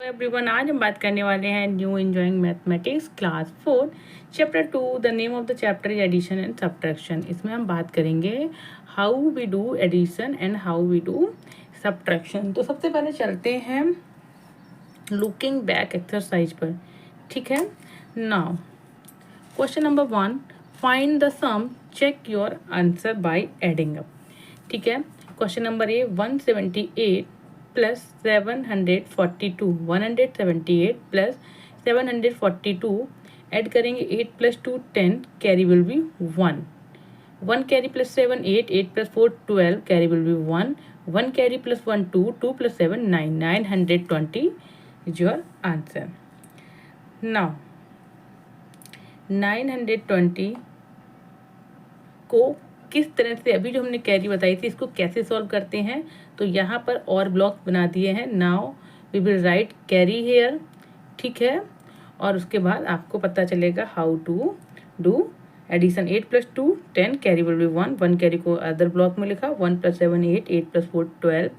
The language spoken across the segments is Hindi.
एवरीवन, आज हम बात करने वाले हैं new enjoying mathematics class 4 chapter 2। The name of the chapter is addition and subtraction. इसमें हम बात करेंगे how we do addition and how we do subtraction. तो सबसे पहले चलते हैं लुकिंग बैक एक्सरसाइज पर। ठीक है, now question number 1, find the sum, check your answer by adding up. ठीक है, question number a 178 plus 742, 178 plus 742 add करेंगे 8 plus 2 10, carry will be 1। 1 carry plus 7 8, 8 plus 4 12, carry will be 1। 1 carry plus 1 2, 2 plus 7 9, 920 is your answer. Now 920 को किस तरह से, अभी जो हमने कैरी बताई थी, इसको कैसे सॉल्व करते हैं, तो यहाँ पर और ब्लॉक्स बना दिए हैं। Now we will write carry here. ठीक है, और उसके बाद आपको पता चलेगा how to do addition. 8 plus 2 10, carry will be 1। 1 carry को अदर ब्लॉक में लिखा, 1 plus 7 8, 8 plus 4 12,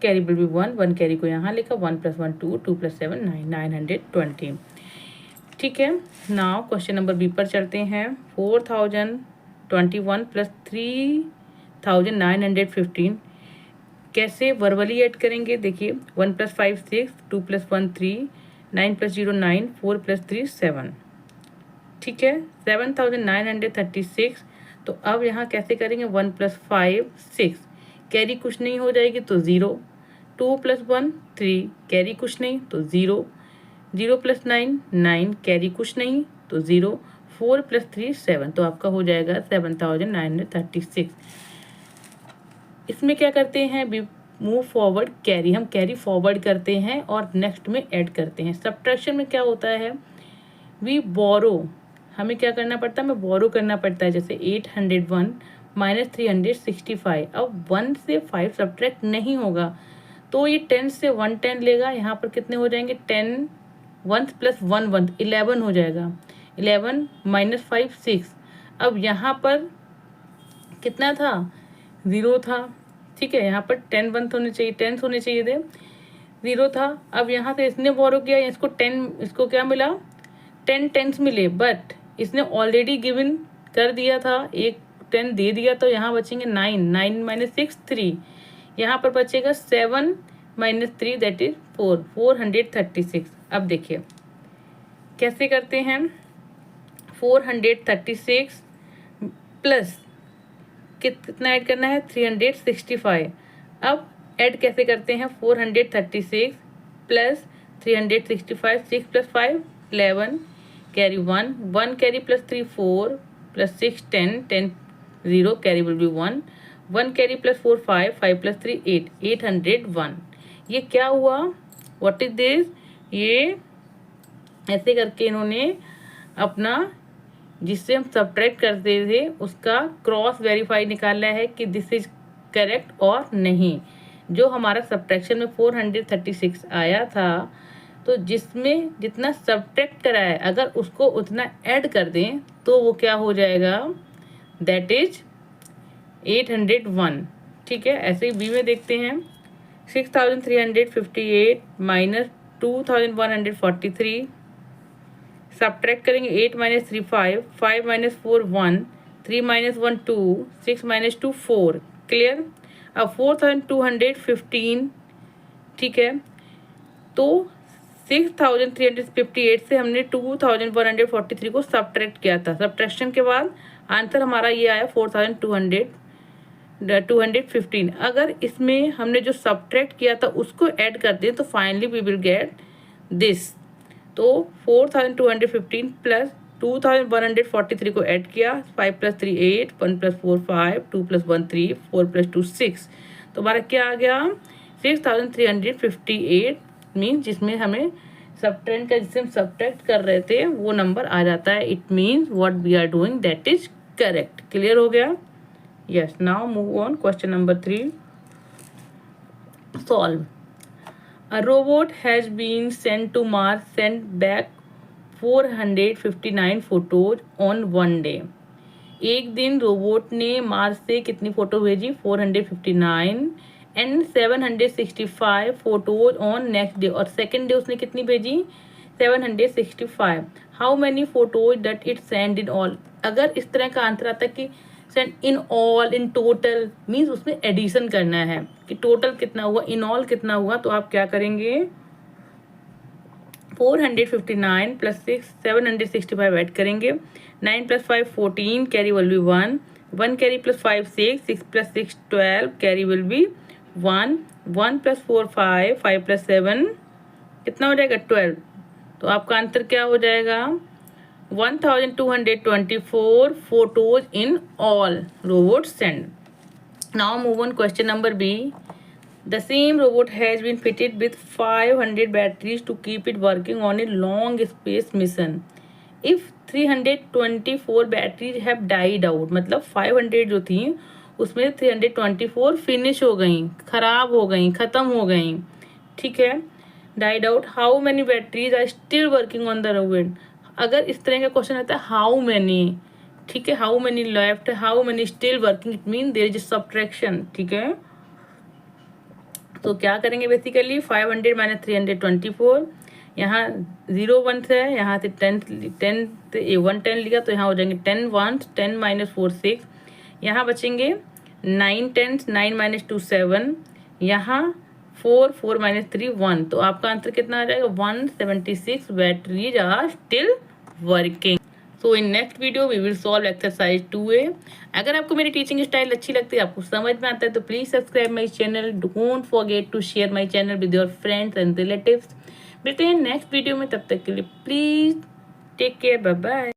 carry will be 1। 1 carry को यहाँ लिखा, 1 प्लस 1 2, 2 प्लस 7 9, 920। ठीक है, नाउ क्वेश्चन नंबर बी पर चलते हैं। 4021 प्लस 3915 कैसे वर्बली ऐड करेंगे, देखिए 1 प्लस 5 6, 2 प्लस 1 3, 9 प्लस 0 9, 4 प्लस 3 7। ठीक है, 7936। तो अब यहाँ कैसे करेंगे, 1 प्लस 5 6, कैरी कुछ नहीं हो जाएगी तो 0। 2 प्लस 1 3, कैरी कुछ नहीं तो 0। 0 प्लस 9 9, कैरी कुछ नहीं तो 0। 4 प्लस 3 7, तो आपका हो जाएगा 7936। इसमें क्या करते हैं, वी मूव फॉरवर्ड कैरी, हम कैरी फॉरवर्ड करते हैं और नेक्स्ट में ऐड करते हैं। सब्ट्रैक्शन में क्या होता है, वी बोरो, हमें क्या करना पड़ता है, हमें बोरो करना पड़ता है। जैसे 801 माइनस 365, अब 1 से 5 सब्ट्रैक्ट नहीं होगा तो ये 10 से 110 लेगा। यहाँ पर कितने हो जाएंगे, 10 1 प्लस 1 1 11 हो जाएगा। 11 माइनस 5 6, अब यहाँ पर कितना था, 0 था। ठीक है, यहाँ पर 10 1 होने चाहिए, 10 होने चाहिए थे, 0 था। अब यहाँ से इसने बोरो किया, इसको 10, इसको क्या मिला, 10 टेंस मिले, बट इसने ऑलरेडी गिवन कर दिया था, एक 10 दे दिया, तो यहाँ बचेंगे 9, 9 माइनस 6 3, यहाँ पर बचेगा 7 माइनस 3 दैट इज 4, 436। अब देखिए कैसे करते हैं, 436 प्लस कितना ऐड करना है, 365। अब ऐड कैसे करते हैं, 436 plus 365, 6 plus 5 11, carry 1, 1 carry plus 3 4, plus 6 10, 10 0, carry will be 1। 1 carry plus 4 5, 5 plus 3 8, 801। ये क्या हुआ, व्हाट इज दिस, ये ऐसे करके इन्होंने अपना जिससे हम सब्ट्रैक्ट करते थे उसका क्रॉस वेरीफाई निकाला है कि दिस इज करेक्ट और नहीं। जो हमारा सब्ट्रैक्शन में 436 आया था, तो जिसमें जितना सब्ट्रैक्ट करा है अगर उसको उतना ऐड कर दें तो वो क्या हो जाएगा, दैट इज 801। ठीक है, ऐसे ही बी में देखते हैं। 6358 माइनस 2143, सब्ट्रैक्ट करेंगे, 8 minus 3 5, 5 minus 4 1, 3 minus 1 2, 6 minus 2 4। Clear. अब 4215, ठीक है, तो 6358 से हमने 2143 को सब्ट्रैक्ट किया था। सब्ट्रैक्शन के बाद आंसर हमारा ये आया 4215। अगर इसमें हमने जो सब्ट्रैक्ट किया था उसको ऐड कर दें तो finally we will get this. तो 4215 प्लस 2143 को ऐड किया, 5 प्लस 3 8, 1 प्लस 4 5, 2 प्लस 1 3, 4 प्लस 2 6। तो हमारा क्या आ गया, 6358 मीन्स जिसमें हमें सब्ट्रैक्ट का, जिससे हम सब्ट्रैक्ट कर रहे थे वो नंबर आ जाता है। It means what we are doing that is correct. Clear हो गया, yes. Now move on, question number 3, solve. A robot has been sent to Mars, sent back 459 photos on one day. एक दिन रोबोट ने मार्स से कितनी फोटो भेजी, 459, and 765 photos on next day, और सेकेंड डे उसने कितनी भेजी 765. How many photos dot it send in all. अगर इस तरह का आंसर आता कि send in all, in total, means उसमें एडिशन करना है कि टोटल कितना हुआ, इन ऑल कितना हुआ, तो आप क्या करेंगे 459 प्लस 6 765 ऐड करेंगे. 9 plus 5 14, carry will be 1. 1 carry plus 5 6, 6 plus 6 12, carry will be 1. 1 plus 4 5, 5 plus 7 कितना हो जाएगा 12. तो आपका आंसर क्या हो जाएगा 1224 photos in all robot send. Now move on question number B. The same robot has been fitted with 500 batteries to keep it working on a long space mission. If 324 batteries have died out, मतलब 500 जो थी उसमें 324 फिनिश हो गई, खराब हो गई, ख़त्म हो गई. ठीक है, died out. How many batteries are still working on the robot? अगर इस तरह का क्वेश्चन आता है हाउ मैनी, ठीक है, how many left, how many still working, it mean there is subtraction. ठीक है, तो क्या करेंगे बेसिकली 500 माइनस 324, यहाँ 0 1 है, यहाँ से 10 1 10 लिया तो यहाँ हो जाएंगे 10 1, 10 माइनस 4 6, यहाँ बचेंगे 9 10, 9 माइनस 2 7, यहाँ 4 4 माइनस 3 1. तो आपका आंसर कितना आ जाएगा 176 batteries are still working. So in next video we will solve exercise 2A. अगर आपको मेरी टीचिंग स्टाइल अच्छी लगती है, आपको समझ में आता है, तो please subscribe my channel. Don't forget to share my channel with your friends and relatives. मिलते हैं नेक्स्ट वीडियो में, तब तक के लिए please take care, bye bye.